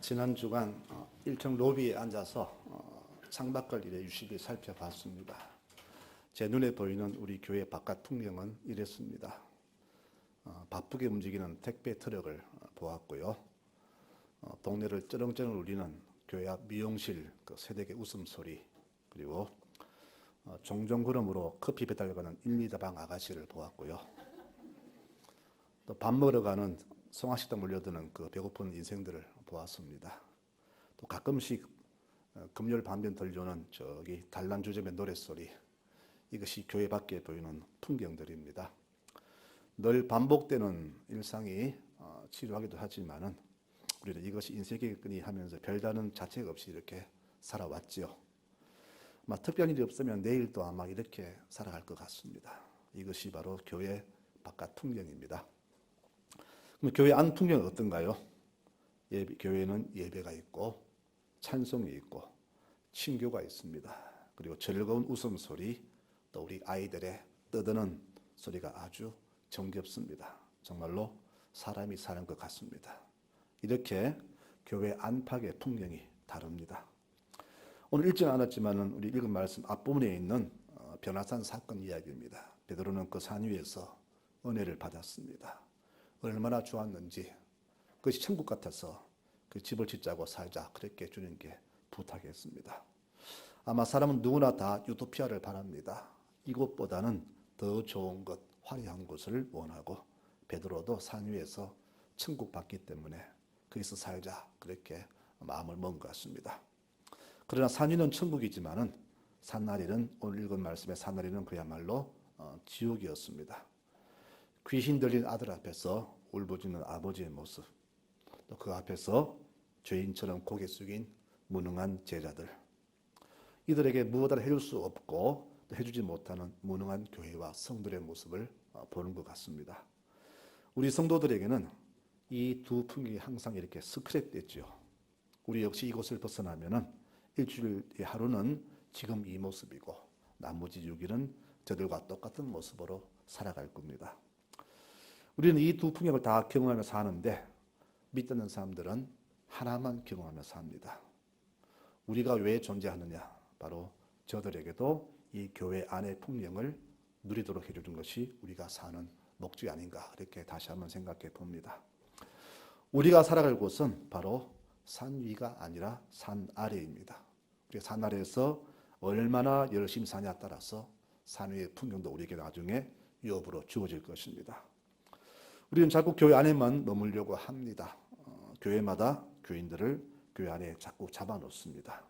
지난 주간 1층 로비에 앉아서 창밖을 이래 유심히 살펴봤습니다. 제 눈에 보이는 우리 교회 바깥 풍경은 이랬습니다. 바쁘게 움직이는 택배 트럭을 보았고요. 동네를 쩌렁쩌렁 울리는 교회 앞 미용실 그 새댁의 웃음소리, 그리고 종종 걸음으로 커피 배달 가는 1리터방 아가씨를 보았고요. 또 밥 먹으러 가는 송화식당 몰려드는 그 배고픈 인생들을 보았습니다. 또 가끔씩 금요일 밤변 들려오는 저기 단란주점의 노랫소리, 이것이 교회 밖에 보이는 풍경들입니다. 늘 반복되는 일상이 치료하기도 하지만은 우리는 이것이 인생이겠거니 하면서 별다른 자책 없이 이렇게 살아왔지요. 아마 특별한 일이 없으면 내일도 아마 이렇게 살아갈 것 같습니다. 이것이 바로 교회 바깥 풍경입니다. 그럼 교회 안 풍경은 어떤가요? 교회는 예배가 있고 찬송이 있고 친교가 있습니다. 그리고 즐거운 웃음소리, 또 우리 아이들의 떠드는 소리가 아주 정겹습니다. 정말로 사람이 사는 것 같습니다. 이렇게 교회 안팎의 풍경이 다릅니다. 오늘 읽지는 않았지만 우리 읽은 말씀 앞부분에 있는 변화산 사건 이야기입니다. 베드로는 그 산 위에서 은혜를 받았습니다. 얼마나 좋았는지, 그것이 천국 같아서 그 집을 짓자고 살자 그렇게 주님께 부탁했습니다. 아마 사람은 누구나 다 유토피아를 바랍니다. 이곳보다는 더 좋은 것, 화려한 곳을 원하고 베드로도 산 위에서 천국 받기 때문에 거기서 살자 그렇게 마음을 먹은 것 같습니다. 그러나 산 위는 천국이지만은 산나리는, 오늘 읽은 말씀의 산나리는 그야말로 지옥이었습니다. 귀신 들린 아들 앞에서 울부짖는 아버지의 모습, 또 그 앞에서 죄인처럼 고개 숙인 무능한 제자들, 이들에게 무엇을 해줄 수 없고 또 해주지 못하는 무능한 교회와 성도들의 모습을 보는 것 같습니다. 우리 성도들에게는 이 두 풍경이 항상 이렇게 스크랩됐죠. 우리 역시 이곳을 벗어나면은 일주일의 하루는 지금 이 모습이고 나머지 6일은 저들과 똑같은 모습으로 살아갈 겁니다. 우리는 이 두 풍경을 다 경험하며 사는데 믿는 사람들은 하나만 경험하며 삽니다. 우리가 왜 존재하느냐? 바로 저들에게도 이 교회 안의 풍경을 누리도록 해주는 것이 우리가 사는 목적이 아닌가, 이렇게 다시 한번 생각해 봅니다. 우리가 살아갈 곳은 바로 산 위가 아니라 산 아래입니다. 우리가 산 아래에서 얼마나 열심히 사냐에 따라서 산 위의 풍경도 우리에게 나중에 유업으로 주어질 것입니다. 우리는 자꾸 교회 안에만 머물려고 합니다. 교회마다 교인들을 교회 안에 자꾸 잡아놓습니다.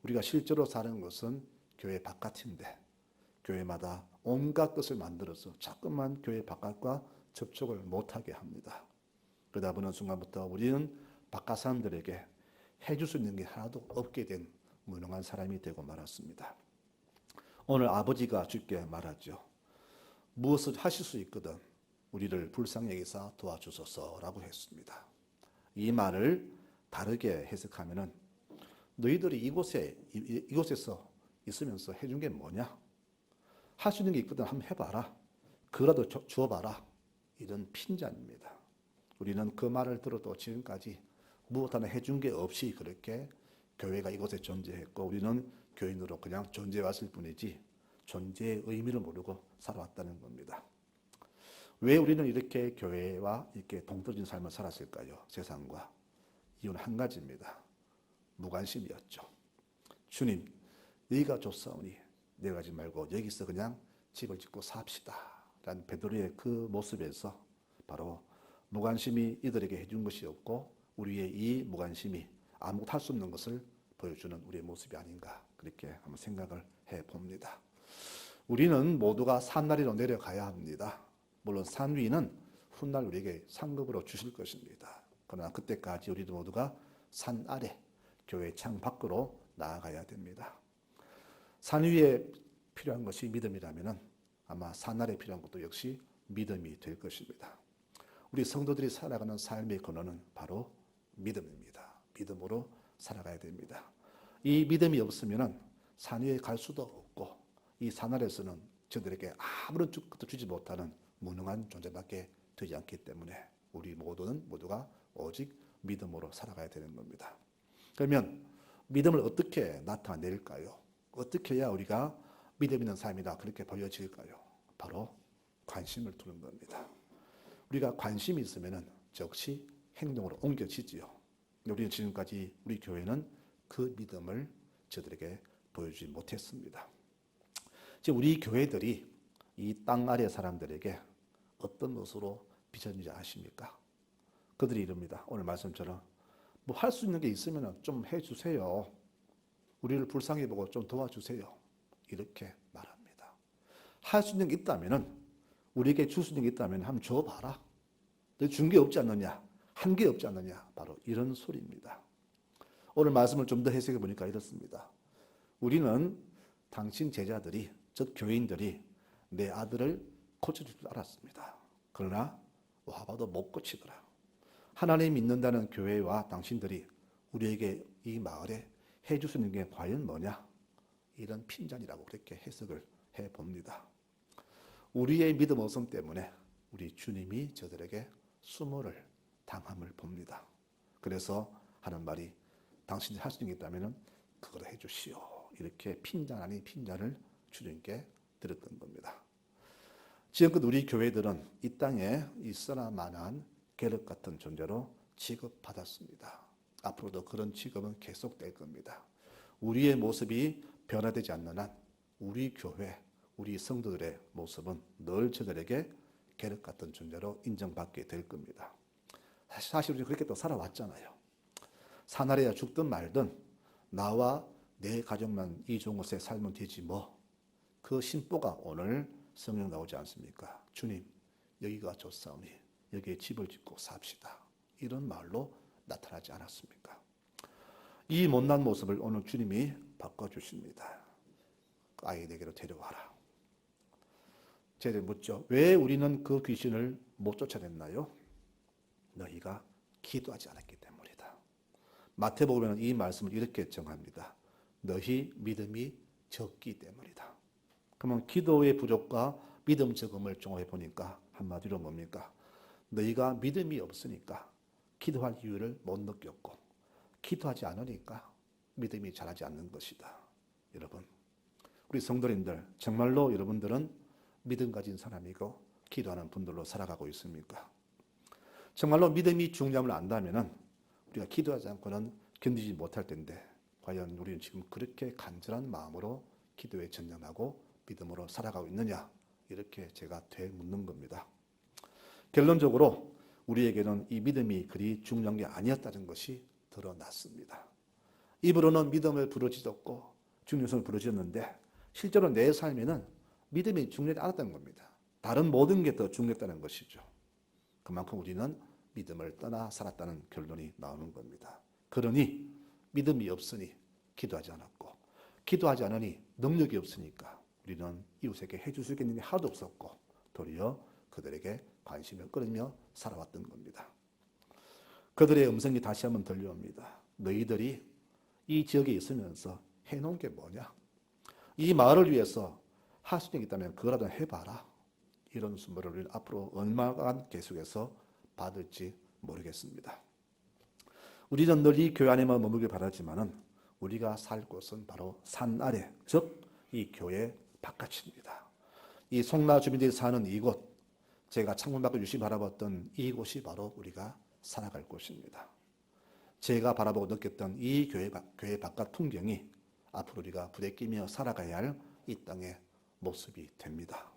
우리가 실제로 사는 것은 교회 바깥인데 교회마다 온갖 것을 만들어서 자꾸만 교회 바깥과 접촉을 못하게 합니다. 그러다 보는 순간부터 우리는 바깥 사람들에게 해줄 수 있는 게 하나도 없게 된 무능한 사람이 되고 말았습니다. 오늘 아버지가 주께 말하죠. 무엇을 하실 수 있거든 우리를 불쌍히 여기사 도와주소서라고 했습니다. 이 말을 다르게 해석하면은 너희들이 이곳에서 있으면서 해준 게 뭐냐? 할 수 있는 게 있거든 한번 해봐라. 그거라도 주어봐라. 이런 핀잔입니다. 우리는 그 말을 들어도 지금까지 무엇 하나 해준 게 없이 그렇게 교회가 이곳에 존재했고 우리는 교인으로 그냥 존재해왔을 뿐이지 존재의 의미를 모르고 살아왔다는 겁니다. 왜 우리는 이렇게 교회와 이렇게 동떨어진 삶을 살았을까요? 세상과. 이유는 한 가지입니다. 무관심이었죠. 주님, 너희가 줬사오니 내려가지 말고 여기서 그냥 집을 짓고 삽시다 라는 베드로의 그 모습에서 바로 무관심이 이들에게 해준 것이 없고 우리의 이 무관심이 아무것도 할 수 없는 것을 보여주는 우리의 모습이 아닌가, 그렇게 한번 생각을 해봅니다. 우리는 모두가 산나리로 내려가야 합니다. 물론 산 위는 훗날 우리에게 상급으로 주실 것입니다. 그러나 그때까지 우리도 모두가 산 아래 교회 창 밖으로 나아가야 됩니다. 산 위에 필요한 것이 믿음이라면 아마 산 아래 필요한 것도 역시 믿음이 될 것입니다. 우리 성도들이 살아가는 삶의 근원은 바로 믿음입니다. 믿음으로 살아가야 됩니다. 이 믿음이 없으면 산 위에 갈 수도 없고 이 산 아래에서는 저들에게 아무런 것도 주지 못하는 무능한 존재밖에 되지 않기 때문에 우리 모두가 오직 믿음으로 살아가야 되는 겁니다. 그러면 믿음을 어떻게 나타낼까요? 어떻게 해야 우리가 믿음 있는 삶이다 그렇게 보여질까요? 바로 관심을 두는 겁니다. 우리가 관심이 있으면 즉시 행동으로 옮겨지지요. 우리는 지금까지 우리 교회는 그 믿음을 저들에게 보여주지 못했습니다. 지금 우리 교회들이 이 땅 아래 사람들에게 어떤 모습으로 비춰진지 아십니까? 그들이 이럽니다. 오늘 말씀처럼 뭐 할 수 있는 게 있으면 좀 해주세요. 우리를 불쌍히 보고 좀 도와주세요. 이렇게 말합니다. 할 수 있는 게 있다면 우리에게 줄 수 있는 게 있다면 한번 줘봐라. 너 준 게 없지 않느냐? 한 게 없지 않느냐? 바로 이런 소리입니다. 오늘 말씀을 좀 더 해석해 보니까 이렇습니다. 우리는 당신 제자들이, 즉 교인들이 내 아들을 고쳐줄 줄 알았습니다. 그러나 와봐도 못 고치더라. 하나님 믿는다는 교회와 당신들이 우리에게 이 마을에 해줄 수 있는 게 과연 뭐냐? 이런 핀잔이라고 그렇게 해석을 해봅니다. 우리의 믿음 없음 때문에 우리 주님이 저들에게 수모를 당함을 봅니다. 그래서 하는 말이 당신이 할 수 있는 게 있다면 그걸 해주시오. 이렇게 핀잔 아닌 핀잔을 주님께 드렸던 겁니다. 지금껏 우리 교회들은 이 땅에 있어나 마나한 계륵 같은 존재로 취급받았습니다. 앞으로도 그런 취급은 계속될 겁니다. 우리의 모습이 변화되지 않는 한 우리 교회, 우리 성도들의 모습은 늘 저들에게 계륵 같은 존재로 인정받게 될 겁니다. 사실 우리 그렇게 또 살아왔잖아요. 사나리야 죽든 말든 나와 내 가족만 이 좋은 곳에 살면 되지 뭐. 그 신보가 오늘 성경 나오지 않습니까? 주님, 여기가 좋사오니 여기에 집을 짓고 삽시다. 이런 말로 나타나지 않았습니까? 이 못난 모습을 오늘 주님이 바꿔주십니다. 아이 내게로 데려와라. 제가 묻죠. 왜 우리는 그 귀신을 못 쫓아냈나요? 너희가 기도하지 않았기 때문이다. 마태복음에는 이 말씀을 이렇게 정합니다. 너희 믿음이 적기 때문이다. 그러면 기도의 부족과 믿음 적음을 종합해 보니까 한마디로 뭡니까? 너희가 믿음이 없으니까 기도할 이유를 못 느꼈고 기도하지 않으니까 믿음이 자라지 않는 것이다. 여러분, 우리 성도님들 정말로 여러분들은 믿음 가진 사람이고 기도하는 분들로 살아가고 있습니까? 정말로 믿음이 중요함을 안다면 우리가 기도하지 않고는 견디지 못할 텐데 과연 우리는 지금 그렇게 간절한 마음으로 기도에 전념하고 믿음으로 살아가고 있느냐? 이렇게 제가 되묻는 겁니다. 결론적으로 우리에게는 이 믿음이 그리 중요한 게 아니었다는 것이 드러났습니다. 입으로는 믿음을 부르짖었고 중요성을 부르짖었는데 실제로 내 삶에는 믿음이 중요하지 않았다는 겁니다. 다른 모든 게 더 중요했다는 것이죠. 그만큼 우리는 믿음을 떠나 살았다는 결론이 나오는 겁니다. 그러니 믿음이 없으니 기도하지 않았고 기도하지 않으니 능력이 없으니까 우리는 이웃에게 해줄 수 있는 게 하나도 없었고 도리어 그들에게 관심을 끌으며 살아왔던 겁니다. 그들의 음성이 다시 한번 들려옵니다. 너희들이 이 지역에 있으면서 해놓은 게 뭐냐? 이 마을을 위해서 할 수 있는 게 있다면 그거라도 해봐라. 이런 순모를 우리는 앞으로 얼마간 계속해서 받을지 모르겠습니다. 우리는 늘 이 교회 안에만 머물길 바라지만은 우리가 살 곳은 바로 산 아래, 즉 이 교회 바깥입니다. 이 송나 주민들이 사는 이곳, 제가 창문 밖을 유심히 바라봤던 이곳이 바로 우리가 살아갈 곳입니다. 제가 바라보고 느꼈던 이 교회 바깥 풍경이 앞으로 우리가 부대끼며 살아가야 할 이 땅의 모습이 됩니다.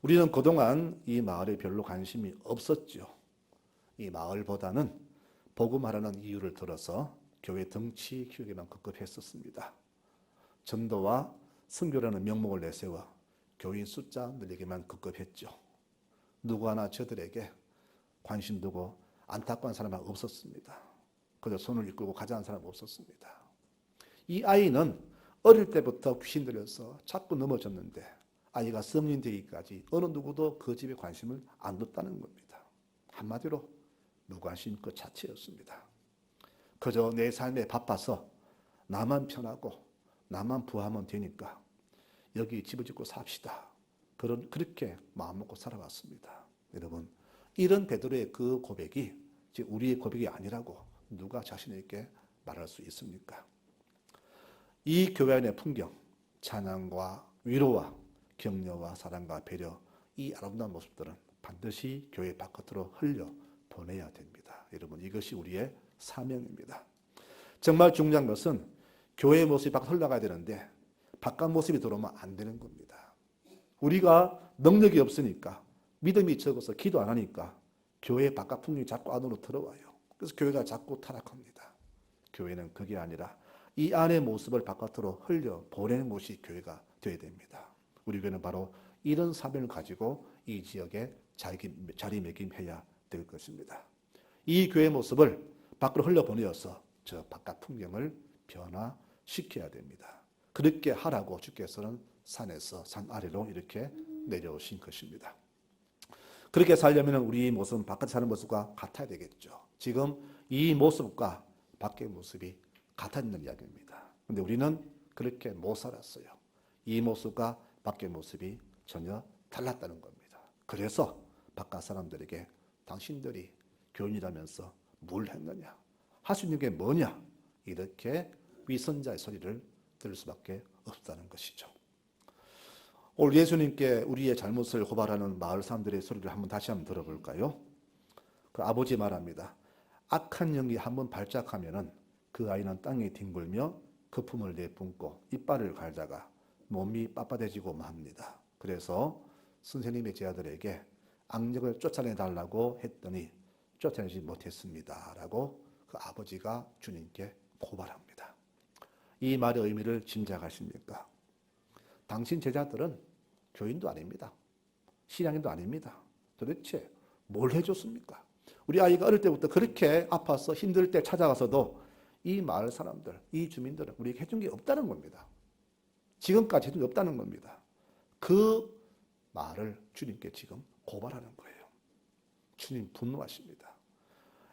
우리는 그동안 이 마을에 별로 관심이 없었죠. 이 마을보다는 복음하라는 이유를 들어서 교회 덩치 키우기만 급급했었습니다. 전도와 선교라는 명목을 내세워 교인 숫자 늘리기만 급급했죠. 누구 하나 저들에게 관심 두고 안타까운 사람은 없었습니다. 그저 손을 이끌고 가자는 사람은 없었습니다. 이 아이는 어릴 때부터 귀신 들려서 자꾸 넘어졌는데 아이가 성인 되기까지 어느 누구도 그 집에 관심을 안 뒀다는 겁니다. 한마디로 무관심 그 자체였습니다. 그저 내 삶에 바빠서 나만 편하고 나만 부하면 되니까 여기 집을 짓고 삽시다. 그렇게 마음 먹고 살아왔습니다. 여러분, 이런 베드로의 그 고백이 즉 우리의 고백이 아니라고 누가 자신 있게 말할 수 있습니까? 이 교회 안의 풍경, 찬양과 위로와 격려와 사랑과 배려, 이 아름다운 모습들은 반드시 교회 바깥으로 흘려 보내야 됩니다. 여러분, 이것이 우리의 사명입니다. 정말 중요한 것은 교회의 모습이 바깥 흘러가야 되는데 바깥 모습이 들어오면 안 되는 겁니다. 우리가 능력이 없으니까, 믿음이 적어서 기도 안 하니까 교회 바깥 풍경이 자꾸 안으로 들어와요. 그래서 교회가 자꾸 타락합니다. 교회는 그게 아니라 이 안의 모습을 바깥으로 흘려 보내는 곳이 교회가 되어야 됩니다. 우리 교회는 바로 이런 사명을 가지고 이 지역에 자리매김해야 될 것입니다. 이 교회의 모습을 밖으로 흘려보내어서 저 바깥 풍경을 변화시켜야 됩니다. 그렇게 하라고 주께서는 산에서 산 아래로 이렇게 내려오신 것입니다. 그렇게 살려면 우리 모습은 바깥에 사는 모습과 같아야 되겠죠. 지금 이 모습과 밖의 모습이 같았는 이야기입니다. 그런데 우리는 그렇게 못 살았어요. 이 모습과 밖의 모습이 전혀 달랐다는 겁니다. 그래서 바깥 사람들에게 당신들이 교인이라면서 뭘 했느냐? 할 수 있는 게 뭐냐? 이렇게 위선자의 소리를 들을 수밖에 없다는 것이죠. 오늘 예수님께 우리의 잘못을 고발하는 마을 사람들의 소리를 다시 한번 들어볼까요? 그 아버지 말합니다. 악한 영이 한번 발작하면은 그 아이는 땅에 뒹굴며 거품을 내뿜고 이빨을 갈다가 몸이 빳빳해지고 맙니다. 그래서 선생님의 제자들에게 악령을 쫓아내달라고 했더니 쫓아내지 못했습니다. 라고 그 아버지가 주님께 고발합니다. 이 말의 의미를 짐작하십니까? 당신 제자들은 교인도 아닙니다. 신앙인도 아닙니다. 도대체 뭘 해줬습니까? 우리 아이가 어릴 때부터 그렇게 아파서 힘들 때 찾아가서도 이 마을 사람들, 이 주민들은 우리에게 해준 게 없다는 겁니다. 지금까지 해준 게 없다는 겁니다. 그 말을 주님께 지금 고발하는 거예요. 주님 분노하십니다.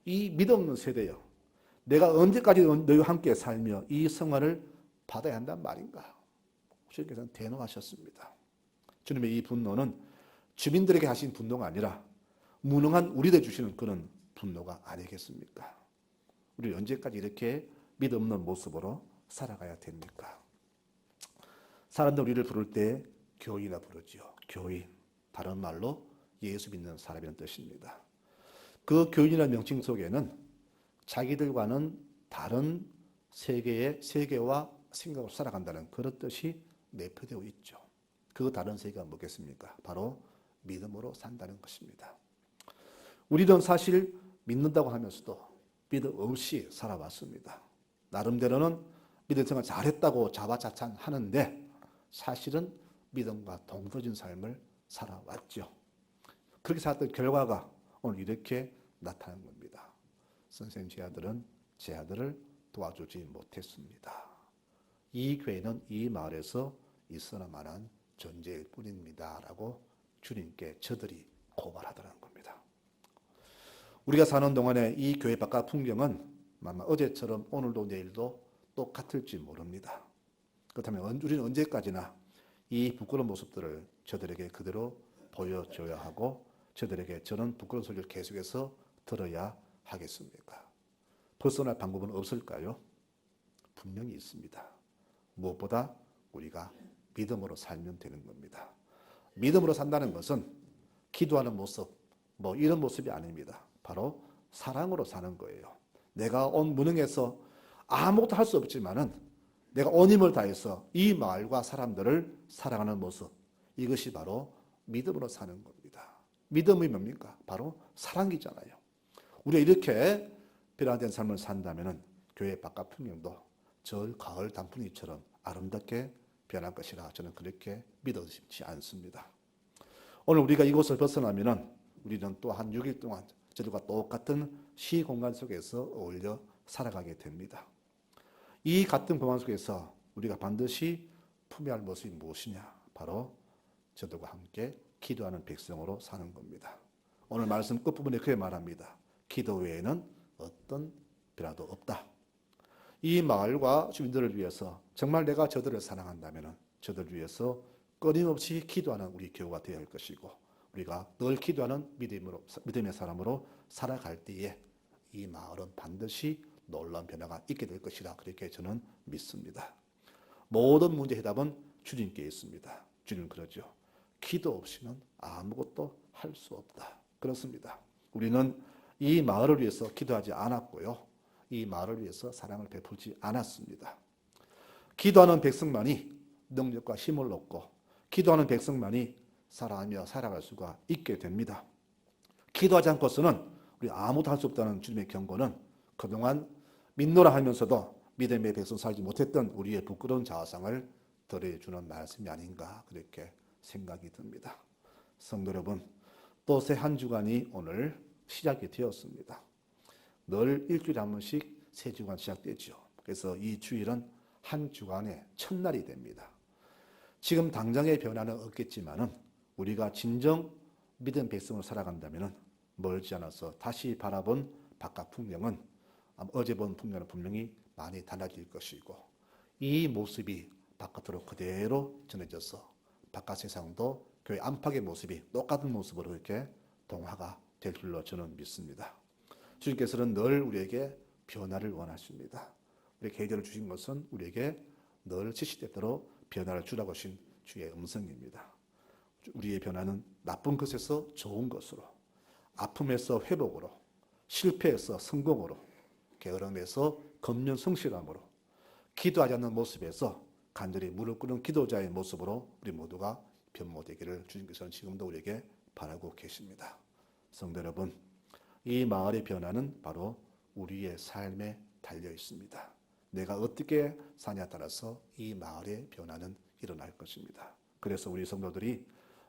이 믿없는 세대여, 내가 언제까지 너희와 함께 살며 이 성화를 받아야 한단 말인가? 주님께서는 대노하셨습니다. 주님의 이 분노는 주민들에게 하신 분노가 아니라 무능한 우리들 주시는 그런 분노가 아니겠습니까? 우리 언제까지 이렇게 믿음 없는 모습으로 살아가야 됩니까? 사람들 우리를 부를 때 교인이라 부르지요. 교인, 다른 말로 예수 믿는 사람이라는 뜻입니다. 그 교인이라는 명칭 속에는 자기들과는 다른 세계와 생각으로 살아간다는 그런 뜻이 내포되어 있죠. 그 다른 세계가 뭐겠습니까? 바로 믿음으로 산다는 것입니다. 우리는 사실 믿는다고 하면서도 믿음 없이 살아왔습니다. 나름대로는 믿음 생활 잘했다고 자화자찬하는데 사실은 믿음과 동떨어진 삶을 살아왔죠. 그렇게 살았던 결과가 오늘 이렇게 나타난 겁니다. 선생님 제 아들을 도와주지 못했습니다. 이 교회는 이 마을에서 있어나 마나한 존재일 뿐입니다. 라고 주님께 저들이 고발하더라는 겁니다. 우리가 사는 동안에 이 교회 바깥 풍경은 아마 어제처럼 오늘도 내일도 똑같을지 모릅니다. 그렇다면 우리는 언제까지나 이 부끄러운 모습들을 저들에게 그대로 보여줘야 하고 저들에게 저런 부끄러운 소리를 계속해서 들어야 하겠습니까? 벗어날 방법은 없을까요? 분명히 있습니다. 무엇보다 우리가 믿음으로 살면 되는 겁니다. 믿음으로 산다는 것은 기도하는 모습, 이런 모습이 아닙니다. 바로 사랑으로 사는 거예요. 내가 온 무능해서 아무것도 할 수 없지만은 내가 온 힘을 다해서 이 마을과 사람들을 사랑하는 모습, 이것이 바로 믿음으로 사는 겁니다. 믿음이 뭡니까? 바로 사랑이잖아요. 우리가 이렇게 변화된 삶을 산다면은 교회 바깥 풍경도 저 가을 단풍잎처럼 아름답게 변할 것이라 저는 그렇게 믿어지지 않습니다. 오늘 우리가 이곳을 벗어나면은 우리는 또 한 6일 동안 저들과 똑같은 시공간 속에서 어울려 살아가게 됩니다. 이 같은 공간 속에서 우리가 반드시 품어야 할 모습이 무엇이냐? 바로 저들과 함께 기도하는 백성으로 사는 겁니다. 오늘 말씀 끝부분에 그렇게 말합니다. 기도 외에는 어떤 변화도 없다. 이 마을과 주민들을 위해서 정말 내가 저들을 사랑한다면 저들을 위해서 끊임없이 기도하는 우리 교우가 되어야 할 것이고 우리가 늘 기도하는 믿음의 사람으로 살아갈 때에 이 마을은 반드시 놀라운 변화가 있게 될 것이라 그렇게 저는 믿습니다. 모든 문제 해답은 주님께 있습니다. 주님 그러죠. 기도 없이는 아무것도 할 수 없다. 그렇습니다. 우리는 이 마을을 위해서 기도하지 않았고요. 이 마을을 위해서 사랑을 베풀지 않았습니다. 기도하는 백성만이 능력과 힘을 얻고 기도하는 백성만이 살아가며 살아갈 수가 있게 됩니다. 기도하지 않고서는 우리 아무도 할 수 없다는 주님의 경고는 그동안 믿노라 하면서도 믿음의 백성 살지 못했던 우리의 부끄러운 자아상을 덜어주는 말씀이 아닌가 그렇게 생각이 듭니다. 성도 여러분, 또 새 한 주간이 오늘 시작이 되었습니다. 늘 일주일에 한 번씩 새 주간 시작되죠. 그래서 이 주일은 한 주간의 첫날이 됩니다. 지금 당장의 변화는 없겠지만은 우리가 진정 믿음 백성으로 살아간다면 멀지 않아서 다시 바라본 바깥 풍경은 어제 본 풍경은 분명히 많이 달라질 것이고 이 모습이 바깥으로 그대로 전해져서 바깥 세상도 교회 안팎의 모습이 똑같은 모습으로 이렇게 동화가 될 줄로 저는 믿습니다. 주님께서는 늘 우리에게 변화를 원하십니다. 우리에게 계절을 주신 것은 우리에게 늘 지시대로 변화를 주라고 하신 주의 음성입니다. 우리의 변화는 나쁜 것에서 좋은 것으로, 아픔에서 회복으로, 실패에서 성공으로, 게으름에서 검연성실함으로, 기도하지 않는 모습에서 간절히 무릎 꿇는 기도자의 모습으로 우리 모두가 변모되기를 주님께서는 지금도 우리에게 바라고 계십니다. 성도 여러분, 이 마을의 변화는 바로 우리의 삶에 달려 있습니다. 내가 어떻게 사냐에 따라서 이 마을의 변화는 일어날 것입니다. 그래서 우리 성도들이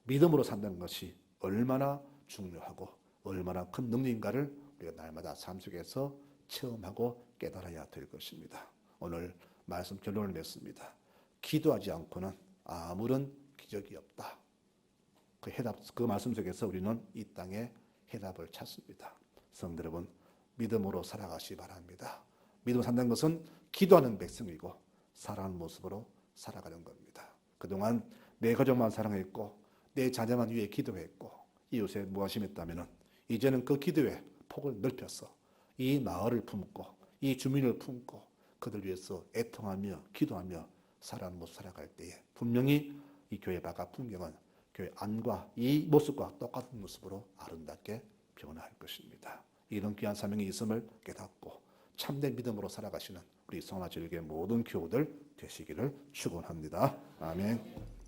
믿음으로 산다는 것이 얼마나 중요하고 얼마나 큰 능력인가를 우리가 날마다 삶 속에서 체험하고 깨달아야 될 것입니다. 오늘 말씀 결론을 냈습니다. 기도하지 않고는 아무런 기적이 없다. 그 말씀 속에서 우리는 이 땅에 해답을 찾습니다. 성도 여러분, 믿음으로 살아가시 바랍니다. 믿음으로 산다는 것은 기도하는 백성이고 살아가는 모습으로 살아가는 겁니다. 그동안 내 가족만 사랑했고 내 자녀만 위해 기도했고 이웃에 무관심했다면 이제는 그 기도의 폭을 넓혀서 이 마을을 품고 이 주민을 품고 그들 위해서 애통하며 기도하며 살아가는 모습 살아갈 때에 분명히 이 교회 바깥 풍경은 교회 안과 이 모습과 똑같은 모습으로 아름답게 변화할 것입니다. 이런 귀한 사명이 있음을 깨닫고 참된 믿음으로 살아가시는 우리 성화절교의 모든 교우들 되시기를 축원합니다. 아멘.